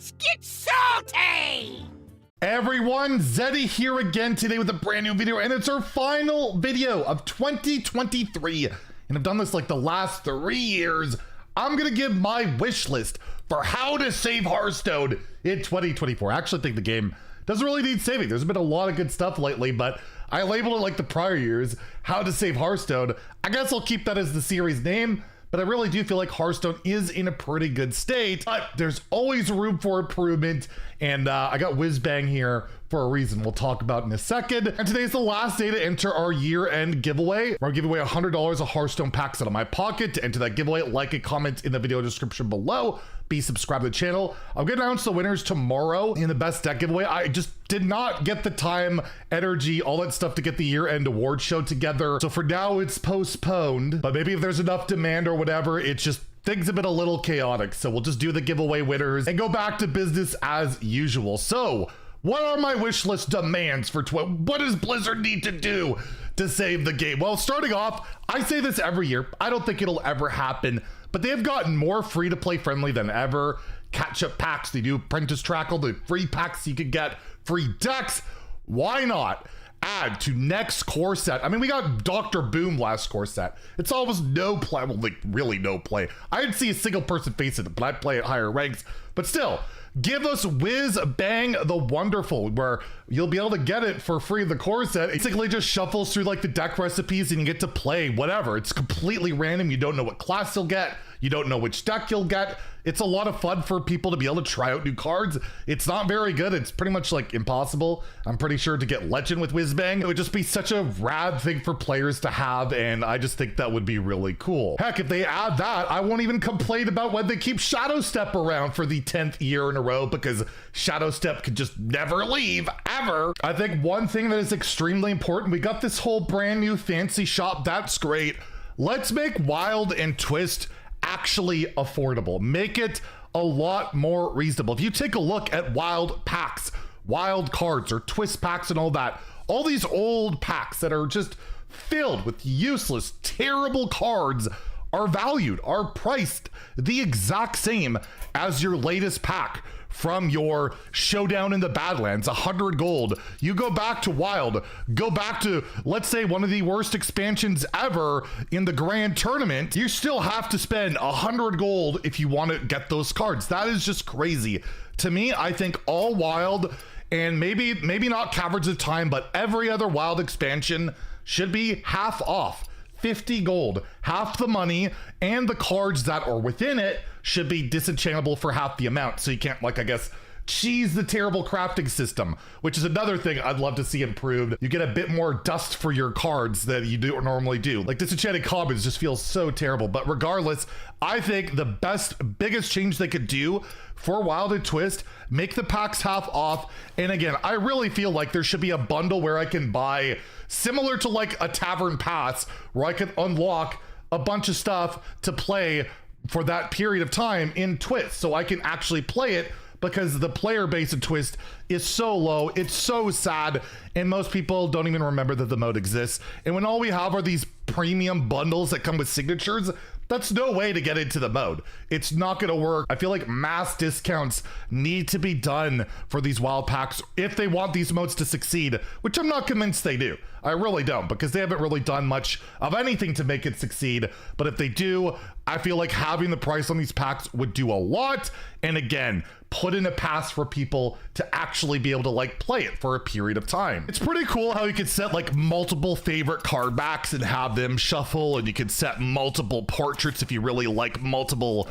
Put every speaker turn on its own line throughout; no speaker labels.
Let's get salty!
Everyone, Zeddy here again today with a brand new video, and it's our final video of 2023. And I've done this like the last 3 years. I'm gonna give my wish list for how to save Hearthstone in 2024. I actually think the game doesn't really need saving. There's been a lot of good stuff lately, but I labeled it like the prior years, how to save Hearthstone. I guess I'll keep that as the series name, but I really do feel like Hearthstone is in a pretty good state, but there's always room for improvement. And I got Whizbang here for a reason we'll talk about in a second. And today's the last day to enter our year-end giveaway. We're giving away $100 of Hearthstone packs out of my pocket. To enter that giveaway, like and comment in the video description below. Be subscribed to the channel. I'm gonna announce the winners tomorrow in the best deck giveaway. I just did not get the time, energy, all that stuff to get the year-end award show together. So for now, it's postponed. But maybe if there's enough demand or whatever, it's just things have been a little chaotic. So we'll just do the giveaway winners and go back to business as usual. So what are my wish list demands for what does Blizzard need to do to save the game? Well, starting off, I say this every year. I don't think it'll ever happen, but they've gotten more free-to-play friendly than ever. Catch-up packs, they do Apprentice Trackle, the free packs you could get, free decks. Why not add to next core set? I mean, we got Dr. Boom last core set. It's almost no play, well, like really no play. I didn't see a single person face it, but I play at higher ranks. But still, give us Whiz Bang the Wonderful, where you'll be able to get it for free in the core set. It basically just shuffles through like the deck recipes and you get to play whatever. It's completely random. You don't know what class you'll get. You don't know which deck you'll get. It's a lot of fun for people to be able to try out new cards. It's not very good. It's pretty much like impossible, I'm pretty sure, to get Legend with Whizbang. It would just be such a rad thing for players to have, and I just think that would be really cool. Heck, if they add that, I won't even complain about when they keep Shadow Step around for the 10th year in a row, because Shadow Step could just never leave, ever. I think one thing that is extremely important, we got this whole brand new fancy shop. That's great. Let's make Wild and Twist actually affordable. Make it a lot more reasonable. If you take a look at Wild packs, Wild cards, or Twist packs and all that, all these old packs that are just filled with useless, terrible cards are valued, are priced the exact same as your latest pack from your Showdown in the Badlands, 100 gold. You go back to Wild, go back to, let's say, one of the worst expansions ever in the Grand Tournament, you still have to spend 100 gold if you want to get those cards. That is just crazy. To me, I think all Wild, and maybe not Caverns of Time, but every other Wild expansion should be half off. 50 gold, half the money, and the cards that are within it should be disenchantable for half the amount. So you can't, like, I guess, cheese the terrible crafting system, which is another thing I'd love to see improved. You get a bit more dust for your cards that you do normally do. Like, disenchanted commons just feels so terrible. But regardless, I think the biggest change they could do for Wild and Twist, make the packs half off. And again, I really feel like there should be a bundle where I can buy, similar to like a Tavern Pass, where I can unlock a bunch of stuff to play for that period of time in Twist, so I can actually play it, because the player base in Twist is so low. It's so sad, and most people don't even remember that the mode exists. And when all we have are these premium bundles that come with signatures, that's no way to get into the mode. It's not gonna work. I feel like mass discounts need to be done for these Wild packs if they want these modes to succeed, which I'm not convinced they do. I really don't, because they haven't really done much of anything to make it succeed. But if they do, I feel like having the price on these packs would do a lot. And again, put in a pass for people to actually be able to like play it for a period of time. It's pretty cool how you could set like multiple favorite card backs and have them shuffle, and you could set multiple portraits if you really like multiple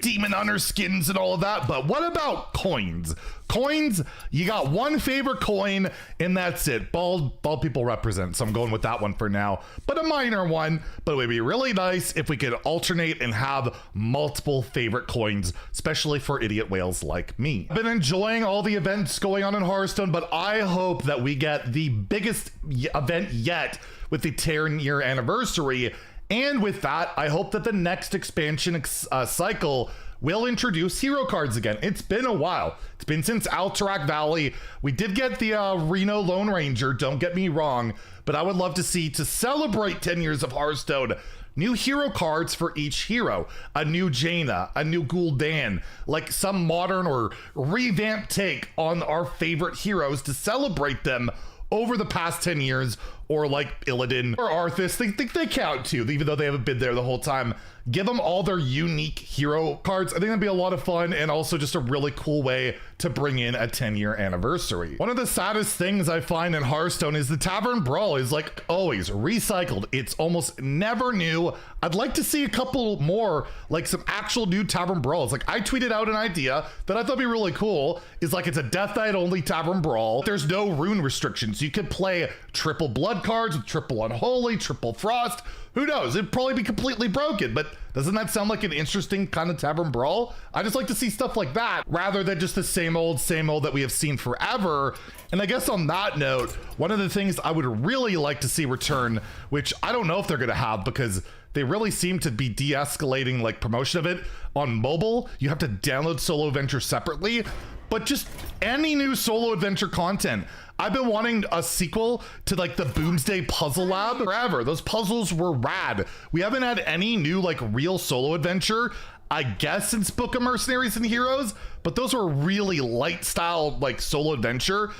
Demon Hunter skins and all of that. But what about coins? Coins, you got one favorite coin and that's it. Bald people represent, so I'm going with that one for now, but a minor one. But it would be really nice if we could alternate and have multiple favorite coins, especially for idiot whales like me. I've been enjoying all the events going on in Hearthstone, but I hope that we get the biggest event yet with the 10-year anniversary. And with that, I hope that the next expansion cycle will introduce hero cards again. It's been a while. It's been since Alterac Valley. We did get the Reno Lone Ranger, don't get me wrong, but I would love to see, to celebrate 10 years of Hearthstone, new hero cards for each hero, a new Jaina, a new Gul'dan, like some modern or revamped take on our favorite heroes to celebrate them over the past 10 years, or like Illidan or Arthas, they count too, even though they haven't been there the whole time. Give them all their unique hero cards. I think that'd be a lot of fun, and also just a really cool way to bring in a 10-year anniversary. One of the saddest things I find in Hearthstone is the Tavern Brawl is like always recycled. It's almost never new. I'd like to see a couple more, like some actual new Tavern Brawls. Like I tweeted out an idea that I thought would be really cool, is like it's a Death Knight only Tavern Brawl. There's no rune restrictions. You could play triple blood cards with triple unholy, triple frost. Who knows? It'd probably be completely broken, but doesn't that sound like an interesting kind of Tavern Brawl? I just like to see stuff like that rather than just the same old that we have seen forever. And I guess on that note, one of the things I would really like to see return, which I don't know if they're gonna have because they really seem to be de-escalating like promotion of it on mobile. You have to download Solo Adventure separately, but just any new Solo Adventure content. I've been wanting a sequel to like the Boomsday Puzzle Lab forever. Those puzzles were rad. We haven't had any new like real solo adventure, I guess, since Book of Mercenaries and Heroes, but those were really light style like solo adventure.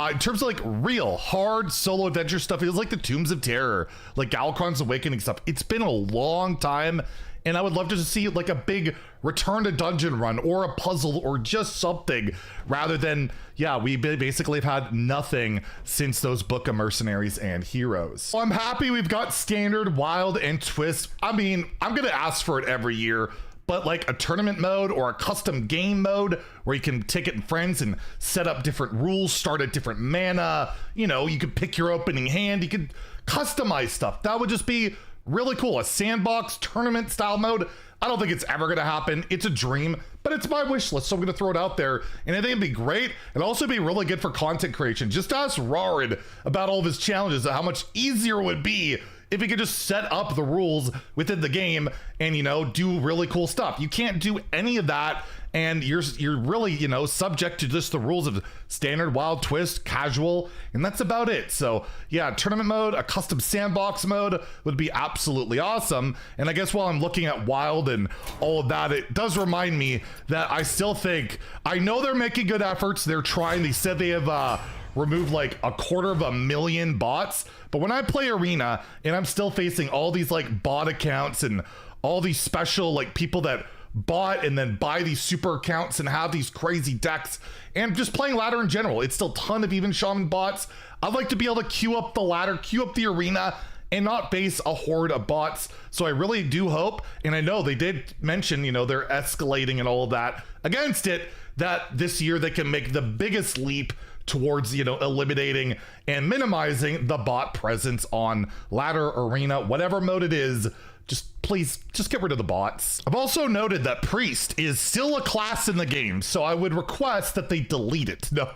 In terms of like real hard solo adventure stuff, it was like the Tombs of Terror, like Galakron's Awakening stuff. It's been a long time, and I would love to just see like a big return to dungeon run or a puzzle or just something, rather than, yeah, we basically have had nothing since those Book of Mercenaries and Heroes. So I'm happy we've got Standard, Wild, and Twist. I mean, I'm gonna ask for it every year, but like a tournament mode or a custom game mode where you can take it in friends and set up different rules, start at different mana, you know, you could pick your opening hand, you could customize stuff. That would just be really cool. A sandbox tournament style mode. I don't think it's ever gonna happen. It's a dream, but it's my wish list, so I'm gonna throw it out there. And I think it'd be great. It'd also be really good for content creation. Just ask Rarid about all of his challenges, how much easier it would be if he could just set up the rules within the game and, you know, do really cool stuff. You can't do any of that, and you're really, you know, subject to just the rules of Standard, Wild, Twist, Casual, and that's about it. So yeah, tournament mode, a custom sandbox mode would be absolutely awesome. And I guess while I'm looking at Wild and all of that, it does remind me that I still think, I know they're making good efforts. They're trying. They said they have removed like 250,000 bots, but when I play Arena and I'm still facing all these like bot accounts and all these special like people that bought and then buy these super accounts and have these crazy decks, and just playing ladder in general, it's still a ton of even shaman bots. I'd like to be able to queue up the ladder, queue up the arena, and not face a horde of bots. So I really do hope, and I know they did mention, you know, they're escalating and all of that against it, that this year they can make the biggest leap towards, you know, eliminating and minimizing the bot presence on ladder, arena, whatever mode it is. Just please, just get rid of the bots. I've also noted that Priest is still a class in the game, so I would request that they delete it. No,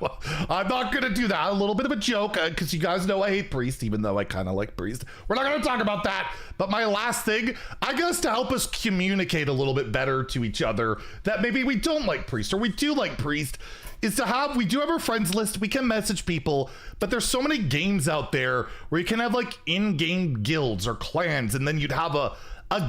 I'm not gonna do that. A little bit of a joke, because you guys know I hate Priest, even though I kind of like Priest. We're not gonna talk about that. But my last thing, I guess, to help us communicate a little bit better to each other that maybe we don't like Priest or we do like Priest, is to have, we do have our friends list, we can message people, but there's so many games out there where you can have like in-game guilds or clans, and then you'd have a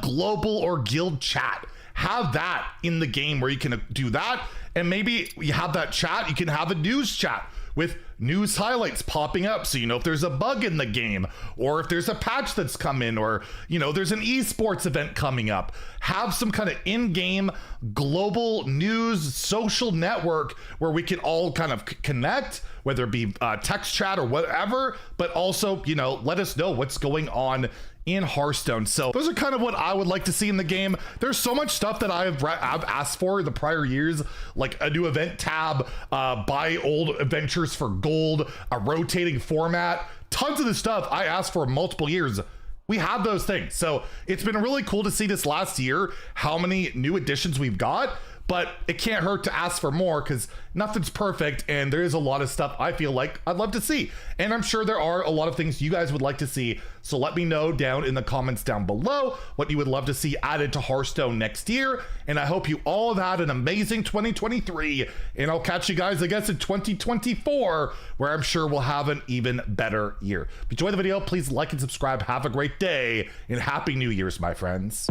global or guild chat. Have that in the game where you can do that, and maybe you have that chat, you can have a news chat with news highlights popping up, so you know if there's a bug in the game, or if there's a patch that's come in, or, you know, there's an esports event coming up. Have some kind of in-game global news social network where we can all kind of connect, whether it be text chat or whatever, but also, you know, let us know what's going on in Hearthstone. So those are kind of what I would like to see in the game. There's so much stuff that I've asked for the prior years, like a new event tab, buy old adventures for gold, a rotating format, tons of the stuff I asked for multiple years. We have those things. So it's been really cool to see this last year how many new additions we've got. but it can't hurt to ask for more because nothing's perfect and there is a lot of stuff I feel like I'd love to see. And I'm sure there are a lot of things you guys would like to see. So let me know down in the comments down below what you would love to see added to Hearthstone next year. And I hope you all have had an amazing 2023. And I'll catch you guys, I guess, in 2024, where I'm sure we'll have an even better year. If you enjoyed the video, please like and subscribe. Have a great day and Happy New Year's, my friends.